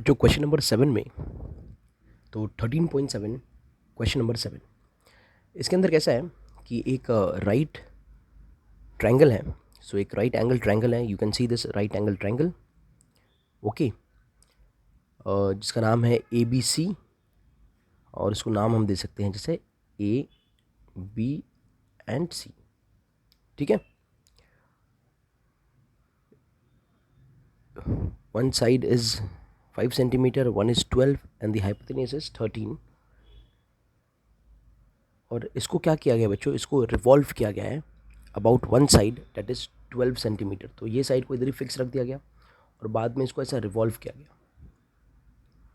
बच्चों question number 7 में, तो 13.7 क्वेश्चन नंबर 7 इसके अंदर कैसा है कि एक राइट ट्रायंगल है. सो एक राइट एंगल ट्रायंगल है. You can see this right angle triangle. Okay, जिसका नाम है ABC, और इसको नाम हम दे सकते हैं जैसे A, B and C. ठीक है. One side is 5 centimetre, one is 12 and the hypotenuse is 13. और इसको क्या किया गया बच्चों, इसको रिवॉल्व किया गया है about one side that is 12 centimetre. तो ये साइड को इधर ही फिक्स रख दिया गया और बाद में इसको ऐसा रिवॉल्व किया गया.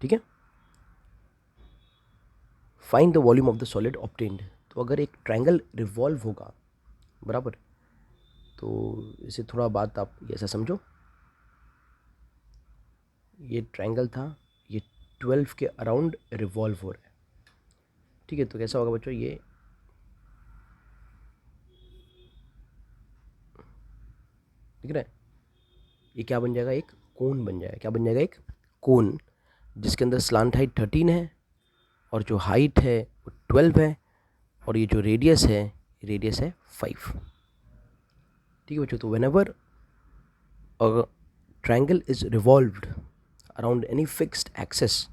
ठीक है. Find the volume of the solid obtained. तो अगर एक ट्रायंगल रिवॉल्व होगा, बराबर, तो इसे थोड़ा बात आप ऐसा समझो, ये ट्रायंगल था, ये 12 के अराउंड रिवॉल्व हो रहा है. ठीक है. तो कैसा होगा बच्चों, ये दिख रहा है, ये क्या बन जाएगा, एक कोन बन जाएगा. क्या बन जाएगा, एक कोन, जिसके अंदर स्लांट हाइट 13 है और जो हाइट है वो 12 है और ये जो रेडियस है 5. ठीक है बच्चों. तो whenever a triangle is revolved around any fixed axis,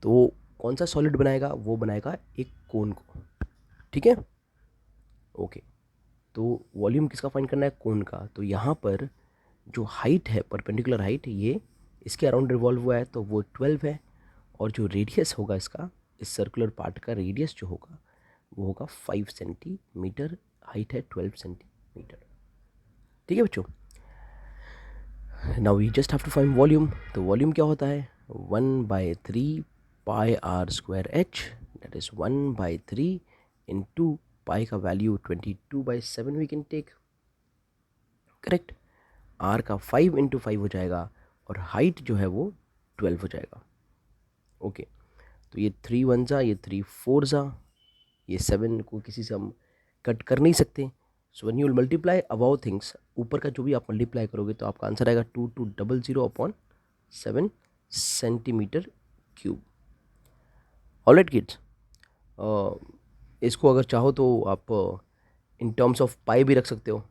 तो कौन सा सॉलिड बनाएगा, वो बनाएगा एक कोन को. ठीक है. ओके. तो वॉल्यूम किसका फाइंड करना है, कोन का. तो यहाँ पर जो हाइट है, परपेंडिकुलर हाइट, ये इसके अराउंड रिवॉल्व हुआ है तो वो 12 है, और जो रेडियस होगा इसका, इस सर्कुलर पार्ट का रेडियस जो होगा वो होगा 5 सेंटीमीटर. हाइट है 12 सेंटीमीटर. ठीक है बच्चों. Now we just have to find volume. तो वॉल्यूम क्या होता है, 1/3 πr²h, that is 1/3 into pi का value 22/7 we can take. Correct. R का 5 इंटू 5 हो जाएगा और हाइट जो है वो 12 हो जाएगा. ओके. तो ये 3 1 ज़ा, ये 3 4 ज़ा, ये 7 को किसी से हम कट कर नहीं सकते. So when you will multiply about things, ऊपर का जो भी आप मल्टीप्लाई करोगे तो आपका आंसर आएगा 2200/7 सेंटीमीटर क्यूब. ऑलराइट किड्स, इसको अगर चाहो तो आप इन टर्म्स ऑफ पाई भी रख सकते हो.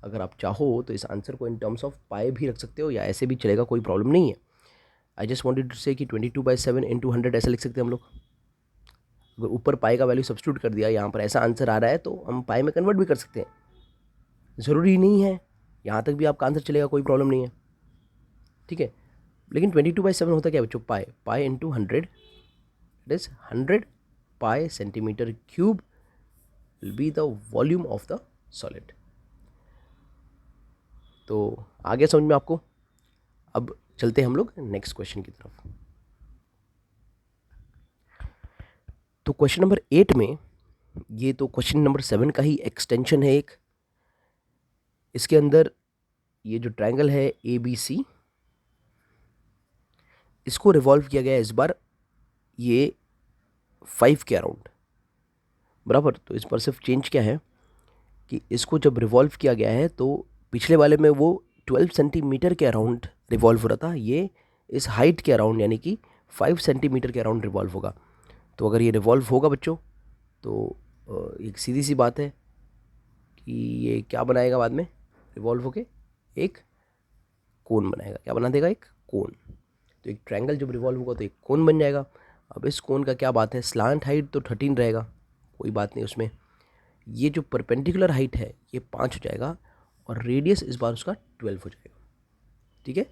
अगर आप चाहो तो इस आंसर को इन टर्म्स ऑफ पाई भी रख सकते हो, या ऐसे भी चलेगा, कोई प्रॉब्लम नहीं है. आई जस्ट वॉन्टेड टू से कि 22/7 इंटू 100 ऐसा लिख सकते हैं हम लोग. अगर ऊपर पाई का वैल्यू सब्स्टिट्यूट कर दिया, यहाँ पर ऐसा आंसर आ रहा है तो हम पाई में कन्वर्ट भी कर सकते हैं. ज़रूरी नहीं है, यहाँ तक भी आपका आंसर चलेगा, कोई प्रॉब्लम नहीं है. ठीक है. लेकिन 22/7 होता क्या बच्चों, pi into 100, it is 100 pi centimetre cube will be the volume of the solid. तो आ गया समझ में आपको. अब चलते हैं हम लोग नेक्स्ट क्वेश्चन की तरफ. तो क्वेश्चन नंबर 8 में, ये तो क्वेश्चन नंबर 7 का ही एक्सटेंशन है एक. इसके अंदर ये जो ट्रायंगल है ABC, इसको रिवॉल्व किया गया है इस बार ये 5 के अराउंड, बराबर. तो इस पर सिर्फ चेंज क्या है कि इसको जब रिवॉल्व किया गया है तो पिछले वाले में वो 12 सेंटीमीटर के अराउंड रिवॉल्व हो रहा था, ये इस हाइट के अराउंड यानी कि 5 सेंटीमीटर के अराउंड रिवॉल्व होगा. तो अगर ये रिवॉल्व होगा बच्चों, तो एक सीधी सी बात है कि ये क्या बनाएगा बाद में, रिवॉल्व होके एक कोन बनाएगा. क्या बना देगा, एक कोन. तो एक ट्रायंगल जब रिवॉल्व होगा तो एक कोन बन जाएगा. अब इस कोन का क्या बात है, स्लांट हाइट तो 13 रहेगा, कोई बात नहीं उसमें. ये जो परपेंडिकुलर हाइट है ये 5 हो जाएगा और रेडियस इस बार उसका 12 हो जाएगा. ठीक है.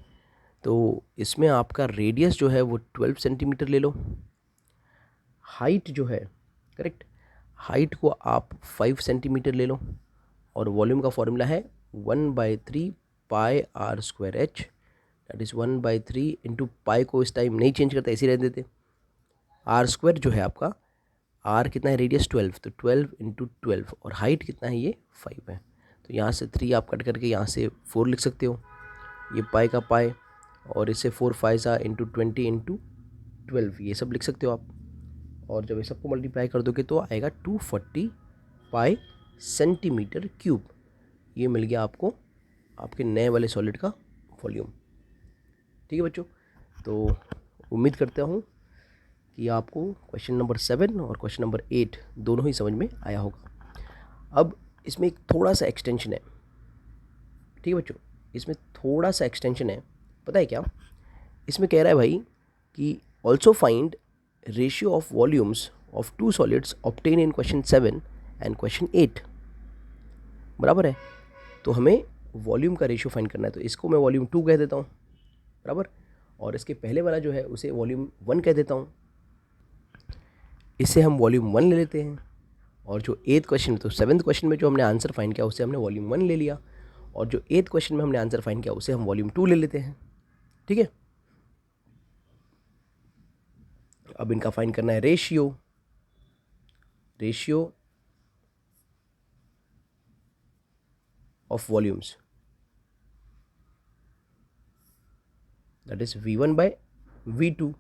तो इसमें आपका रेडियस जो है वो 12 सेंटीमीटर ले लो. हाइट जो है, करेक्ट, हाइट को आप 5 सेंटीमीटर ले लो. और वॉल्यूम का फॉर्मूला है 1/3 πr²h, दैट इज़ 1/3 इंटू पाई को इस टाइम नहीं चेंज करते, ऐसे ही रहने देते. r² जो है आपका, r कितना है, रेडियस 12, तो 12 इंटू 12, और हाइट कितना है, ये 5 है. तो यहाँ से 3 आप कट करके यहाँ से 4 लिख सकते हो. ये पाई का पाई, और इससे 4 5 इंटू 20 इंटू 12, ये सब लिख सकते हो आप. और जब ये सबको मल्टीप्लाई कर दोगे तो आएगा 240 पाई सेंटीमीटर क्यूब. ये मिल गया आपको आपके नए वाले सॉलिड का वॉल्यूम. ठीक है बच्चों. तो उम्मीद करता हूँ कि आपको क्वेश्चन नंबर 7 और क्वेश्चन नंबर 8 दोनों ही समझ में आया होगा। अब इसमें एक थोड़ा सा एक्सटेंशन है, ठीक है बच्चों, इसमें थोड़ा सा एक्सटेंशन है। पता है क्या, इसमें कह रहा है भाई कि also find ratio of volumes of two solids obtain in question 7 and question 8, बराबर है। तो हमें वॉल्यूम का रेशियो फाइंड करना है, तो इसको मैं वॉल्यूम 2 कह देता हूँ, बराबर, और इसके पहले वाला जो है उसे वॉल्यूम 1 कह देता हूँ। इससे हम वॉल्यूम 1 ले लेते हैं, और जो 8th क्वेश्चन, तो 7th क्वेश्चन में जो हमने आंसर फाइंड किया उसे हमने वॉल्यूम 1 ले लिया, और जो 8th क्वेश्चन में हमने आंसर फाइंड किया उसे हम वॉल्यूम 2 ले लेते हैं, ठीक है। अब इनका फाइंड करना है ratio of volumes, that is V1 by V2।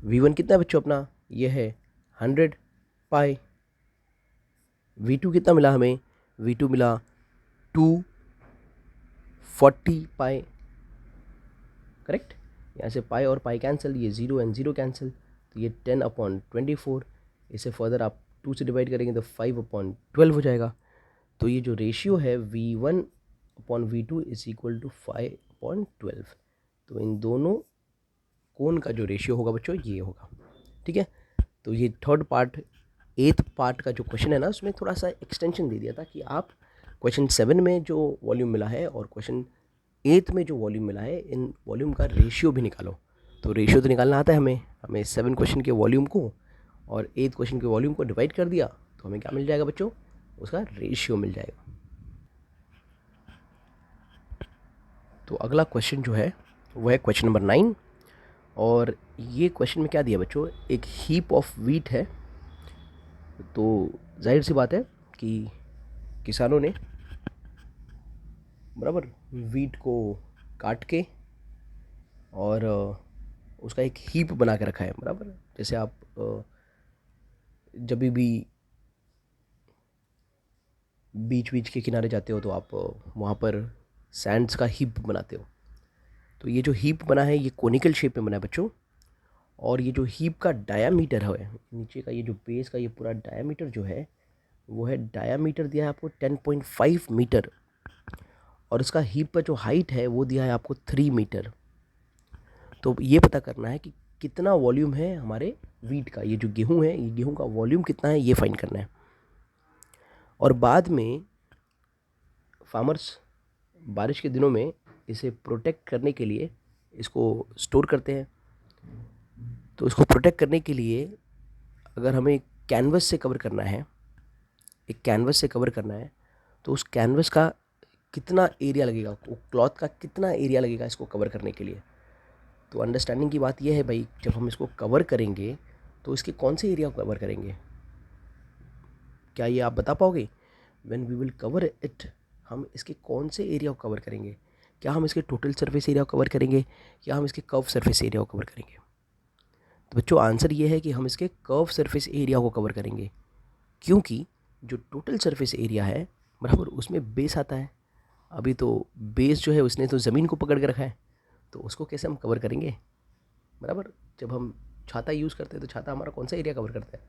V1 कितना है बच्चों अपना, ये है 100 पाई। V2 कितना मिला हमें, V2 मिला 240 पाई, करेक्ट। यहाँ से पाई और पाई कैंसिल, ये 0 एंड 0 कैंसिल, तो ये 10/24। इसे फर्दर आप 2 से डिवाइड करेंगे तो 5/12 हो जाएगा। तो ये जो रेशियो है V1/V2 इज इक्वल टू 5/12। तो इन दोनों कोण का जो रेशियो होगा बच्चों ये होगा, ठीक है। तो ये थर्ड पार्ट, 8th पार्ट का जो क्वेश्चन है ना, उसमें थोड़ा सा एक्सटेंशन दे दिया था कि आप क्वेश्चन 7 में जो वॉल्यूम मिला है और क्वेश्चन 8th में जो वॉल्यूम मिला है, इन वॉल्यूम का रेशियो भी निकालो। तो रेशियो तो निकालना आता है हमें 7 क्वेश्चन के वॉल्यूम को और 8th क्वेश्चन के वॉल्यूम को डिवाइड कर दिया तो हमें क्या मिल जाएगा बच्चों, उसका रेशियो मिल जाएगा। तो अगला क्वेश्चन जो है वो है क्वेश्चन नंबर 9, और ये क्वेश्चन में क्या दिया बच्चों, एक हीप ऑफ वीट है। तो जाहिर सी बात है कि किसानों ने, बराबर, वीट को काट के और उसका एक हीप बना के रखा है, बराबर। जैसे आप जब भी बीच बीच के किनारे जाते हो तो आप वहाँ पर सैंड्स का हीप बनाते हो। तो ये जो हीप बना है ये कोनिकल शेप में बना है बच्चों, और ये जो हीप का डायामीटर है, नीचे का ये जो बेस का ये पूरा डायामीटर जो है वो है, डायामीटर दिया है आपको 10.5 मीटर, और इसका हीप का जो हाइट है वो दिया है आपको 3 मीटर। तो ये पता करना है कि कितना वॉल्यूम है हमारे वीट का, ये जो गेहूँ है ये गेहूँ का वॉल्यूम कितना है ये फाइंड करना है। और बाद में फार्मर्स बारिश के दिनों में इसे प्रोटेक्ट करने के लिए इसको स्टोर करते हैं। तो इसको प्रोटेक्ट करने के लिए अगर हमें कैनवस से कवर करना है, एक कैनवस से कवर करना है, तो उस कैनवस का कितना एरिया लगेगा, वो क्लॉथ का कितना एरिया लगेगा इसको कवर करने के लिए। तो अंडरस्टैंडिंग की बात यह है भाई, जब हम इसको कवर करेंगे तो इसके कौन से एरिया को कवर करेंगे, क्या ये आप बता पाओगे? When we will cover it, हम इसके कौन से एरिया को कवर करेंगे? क्या हम इसके टोटल सरफेस एरिया को कवर करेंगे या हम इसके कर्व सरफेस एरिया को कवर करेंगे? तो बच्चों आंसर ये है कि हम इसके कर्व सरफेस एरिया को कवर करेंगे, क्योंकि जो टोटल सरफेस एरिया है, बराबर, उसमें बेस आता है। अभी तो बेस जो है उसने तो ज़मीन को पकड़ के रखा है, तो उसको कैसे हम कवर करेंगे, बराबर। जब हम छाता यूज़ करते हैं तो छाता हमारा कौन सा एरिया कवर करता है?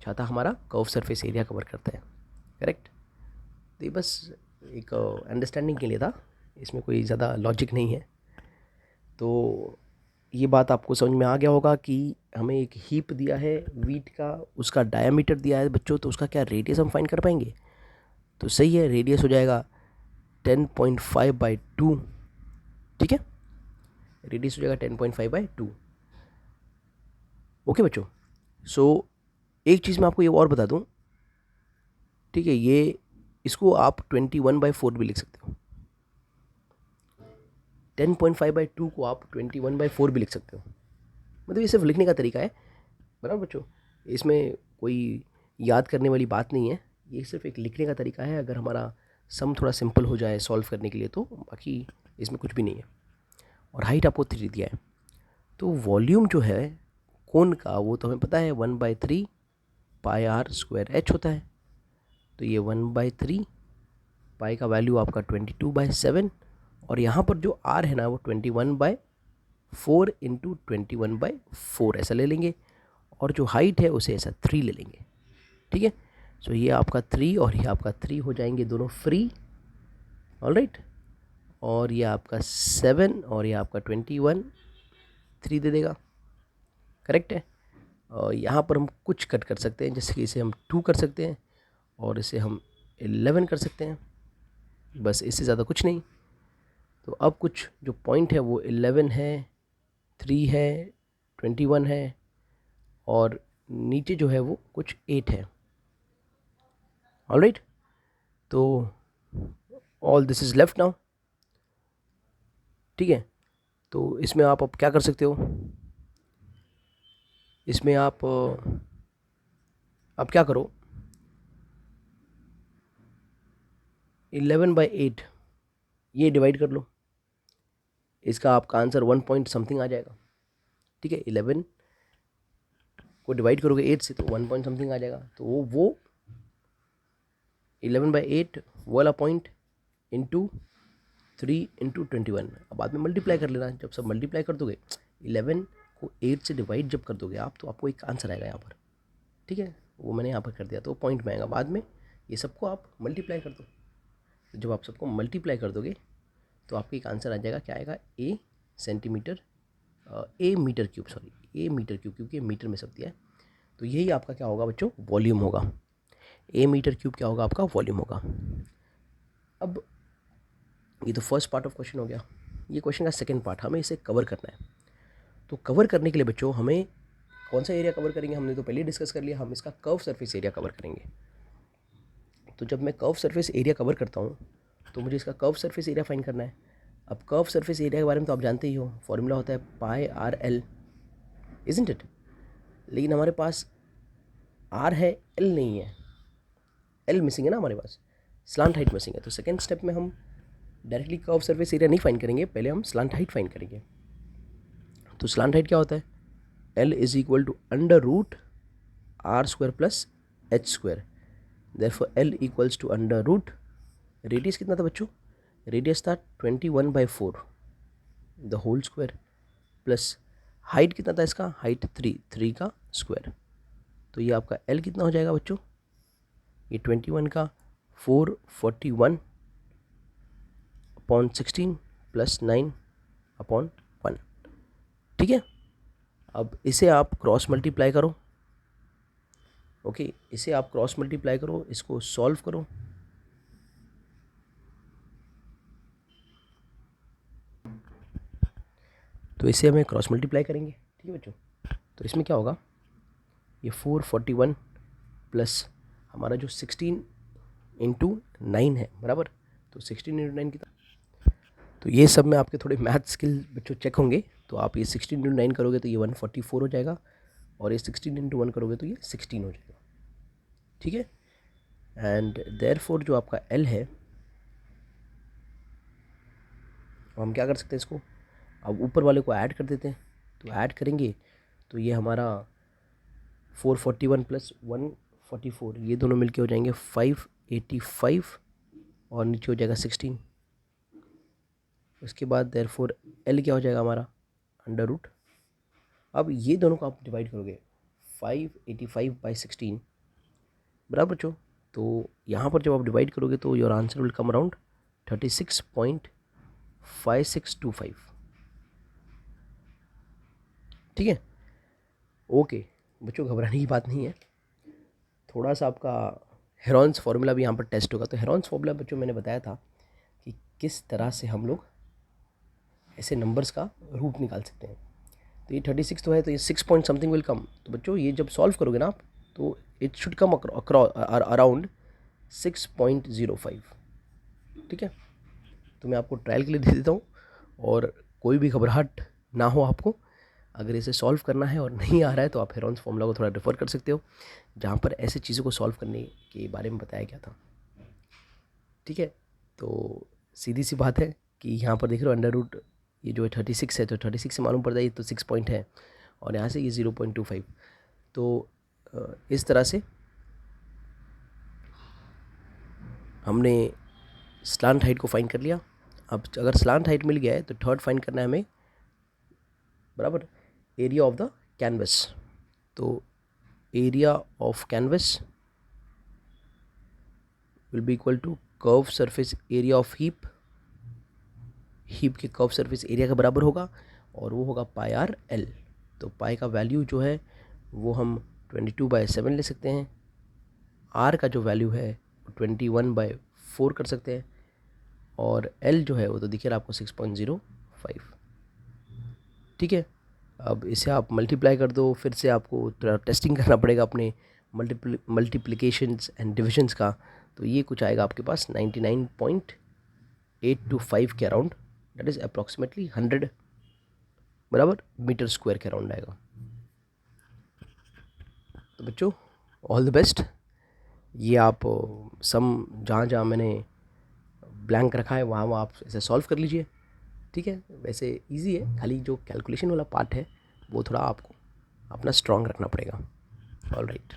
छाता हमारा कर्व सरफेस एरिया कवर करता है, करेक्ट। तो ये बस एक अंडरस्टैंडिंग के लिए था, इसमें कोई ज़्यादा लॉजिक नहीं है। तो ये बात आपको समझ में आ गया होगा कि हमें एक हीप दिया है वीट का, उसका डायामीटर दिया है बच्चों, तो उसका क्या रेडियस हम फाइंड कर पाएंगे? तो सही है, रेडियस हो जाएगा 10.5/2, ठीक है, रेडियस हो जाएगा 10.5/2। ओके बच्चों, सो एक चीज़ मैं आपको ये और बता दूं, ठीक है, ये इसको आप 21/4 भी लिख सकते हो, 10.5/2 को आप 21/4 भी लिख सकते हो। मतलब ये सिर्फ लिखने का तरीका है, बराबर बच्चों, इसमें कोई याद करने वाली बात नहीं है, ये सिर्फ एक लिखने का तरीका है। अगर हमारा सम थोड़ा सिंपल हो जाए सॉल्व करने के लिए तो बाकी इसमें कुछ भी नहीं है। और हाइट आपको 3 दिया है। तो वॉल्यूम जो है कोन का वो तो हमें पता है 1/3 पाई आर स्क्वायर एच होता है। तो ये 1/3 पाई का वैल्यू आपका 22/7, और यहाँ पर जो आर है ना वो 21/4 4 इंटू 21/4 ऐसा ले लेंगे, और जो हाइट है उसे ऐसा 3 ले लेंगे, ठीक है। सो ये आपका 3 और ये आपका 3 हो जाएंगे दोनों फ्री, ऑलराइट। और ये आपका 7 और ये आपका 21, 3 दे देगा, करेक्ट है। और यहाँ पर हम कुछ कट कर सकते हैं, जैसे कि इसे हम 2 कर सकते हैं और इसे हम 11 कर सकते हैं, बस इससे ज़्यादा कुछ नहीं। तो अब कुछ जो पॉइंट है वो 11 है, 3 है, 21 है, और नीचे जो है वो कुछ 8 है, ऑलराइट। तो all this is left now, ठीक है। तो इसमें आप अब क्या कर सकते हो, इसमें आप अब क्या करो, 11/8 ये डिवाइड कर लो, इसका आपका आंसर 1 पॉइंट समथिंग आ जाएगा, ठीक है। 11 को डिवाइड करोगे 8 से तो 1 पॉइंट समथिंग आ जाएगा। तो वो 11/8 वो वाला पॉइंट इंटू 3 इंटू 21, अब बाद में मल्टीप्लाई कर लेना। जब सब मल्टीप्लाई कर दोगे 11 को 8 से डिवाइड जब कर दोगे आप, तो आपको एक आंसर आएगा यहाँ पर, ठीक है। वो मैंने यहाँ पर कर दिया, तो पॉइंट में आएगा। बाद में ये सबको आप मल्टीप्लाई कर दो, तो जब आप सबको मल्टीप्लाई कर दोगे तो आपको एक आंसर आ जाएगा, क्या आएगा, ए सेंटीमीटर, ए मीटर क्यूब, सॉरी ए मीटर क्यूब, क्योंकि मीटर में सब दिया है। तो यही आपका क्या होगा बच्चों, वॉल्यूम होगा। ए मीटर क्यूब क्या होगा, आपका वॉल्यूम होगा। अब ये तो फर्स्ट पार्ट ऑफ क्वेश्चन हो गया। ये क्वेश्चन का सेकंड पार्ट, हमें इसे कवर करना है। तो कवर करने के लिए बच्चों हमें कौन सा एरिया कवर करेंगे, हमने तो पहले ही डिस्कस कर लिया, हम इसका कर्व सरफेस एरिया कवर करेंगे। तो जब मैं कर्व सरफेस एरिया कवर करता हूँ तो मुझे इसका कर्व सरफेस एरिया फाइंड करना है। अब कर्व सरफेस एरिया के बारे में तो आप जानते ही हो, फॉर्मूला होता है πr/l, इजंट इट। लेकिन हमारे पास r है, l नहीं है, l मिसिंग है ना हमारे पास, स्लांट हाइट मिसिंग है। तो सेकेंड स्टेप में हम डायरेक्टली कर्व सरफेस एरिया नहीं फाइंड करेंगे, पहले हम स्लांट हाइट फाइंड करेंगे। तो स्लांट हाइट क्या होता है, L is equal to √r² plus h²। Therefore L equals to √ radius कितना था बच्चों, रेडियस था 21/4 the whole square, plus height कितना था इसका, हाइट 3 का स्क्वायर। तो ये आपका L कितना हो जाएगा बच्चों, ये 21 का 441/16 प्लस 9/1, ठीक है। अब इसे आप क्रॉस मल्टीप्लाई करो, ओके, इसे आप क्रॉस मल्टीप्लाई करो, इसको सॉल्व करो। तो इसे हमें क्रॉस मल्टीप्लाई करेंगे, ठीक है बच्चों। तो इसमें क्या होगा, ये 441 प्लस हमारा जो 16 इंटू 9 है बराबर, तो 16 इंटू 9 कितना। तो ये सब में आपके थोड़े मैथ स्किल बच्चों चेक होंगे। तो आप ये 16 इंटू 9 करोगे तो ये 144 हो जाएगा, और ये 16 इंटू 1 करोगे तो ये 16 हो जाएगा, ठीक है। एंड देयरफॉर जो आपका L है, हम क्या कर सकते हैं इसको, अब ऊपर वाले को ऐड कर देते हैं। तो ऐड करेंगे तो ये हमारा 441 प्लस 144, ये दोनों मिलके हो जाएंगे 585, और नीचे हो जाएगा 16। उसके बाद देयरफॉर L क्या हो जाएगा हमारा, √ अब ये दोनों को आप डिवाइड करोगे 585/16 बराबर बच्चों। तो यहाँ पर जब आप डिवाइड करोगे तो your answer will come around 36.5625, ठीक है। ओके बच्चों, घबराने की बात नहीं है, थोड़ा सा आपका हेरॉन्स फार्मूला भी यहाँ पर टेस्ट होगा। तो हेरॉन्स फार्मूला बच्चों मैंने बताया था कि किस तरह से हम लोग ऐसे नंबर्स का रूट निकाल सकते हैं। तो ये 36 तो है, तो ये 6 पॉइंट समथिंग विल कम। तो बच्चों ये जब सॉल्व करोगे ना आप, तो इट शुड कम अराउंड 6.05, ठीक है। तो मैं आपको ट्रायल के लिए दे देता हूँ, और कोई भी घबराहट ना हो आपको। अगर इसे सॉल्व करना है और नहीं आ रहा है तो आप हेरॉन्स फार्मूला को थोड़ा रेफर कर सकते हो, जहाँ पर ऐसे चीज़ों को सॉल्व करने के बारे में बताया गया था, ठीक है। तो सीधी सी बात है कि यहाँ पर देख रहे हो √ ये जो है 36 है, तो 36 से मालूम पड़ता है ये तो 6 पॉइंट है, और यहाँ से ये 0.25। तो इस तरह से हमने स्लांट हाइट को फाइंड कर लिया। अब अगर स्लांट हाइट मिल गया है तो थर्ड फाइंड करना है हमें बराबर, एरिया ऑफ द कैनवस। तो area of canvas will be equal to curve surface area of heap. Heap के कर्व सरफेस एरिया के बराबर होगा और वो होगा पाई आर एल। तो पाई का वैल्यू जो है वो हम 22/7 ले सकते हैं। आर का जो वैल्यू है 21/4 कर सकते हैं और एल जो है वो तो दिखे रहा आपको 6.05। ठीक है, अब इसे आप मल्टीप्लाई कर दो, फिर से आपको थोड़ा टेस्टिंग करना पड़ेगा अपने मल्टीप्लिकेशंस एंड डिविजन्स का। तो ये कुछ आएगा आपके पास 99.825 के अराउंड, दैट इज़ अप्रॉक्सीमेटली 100 बराबर मीटर स्क्वायर के अराउंड आएगा। तो बच्चों ऑल द बेस्ट। ये आप सम जहाँ जहाँ मैंने ब्लैंक रखा है वहाँ वहाँ आप इसे सॉल्व कर लीजिए। ठीक है, वैसे इजी है, खाली जो कैलकुलेशन वाला पार्ट है वो थोड़ा आपको अपना स्ट्रॉन्ग रखना पड़ेगा। All right.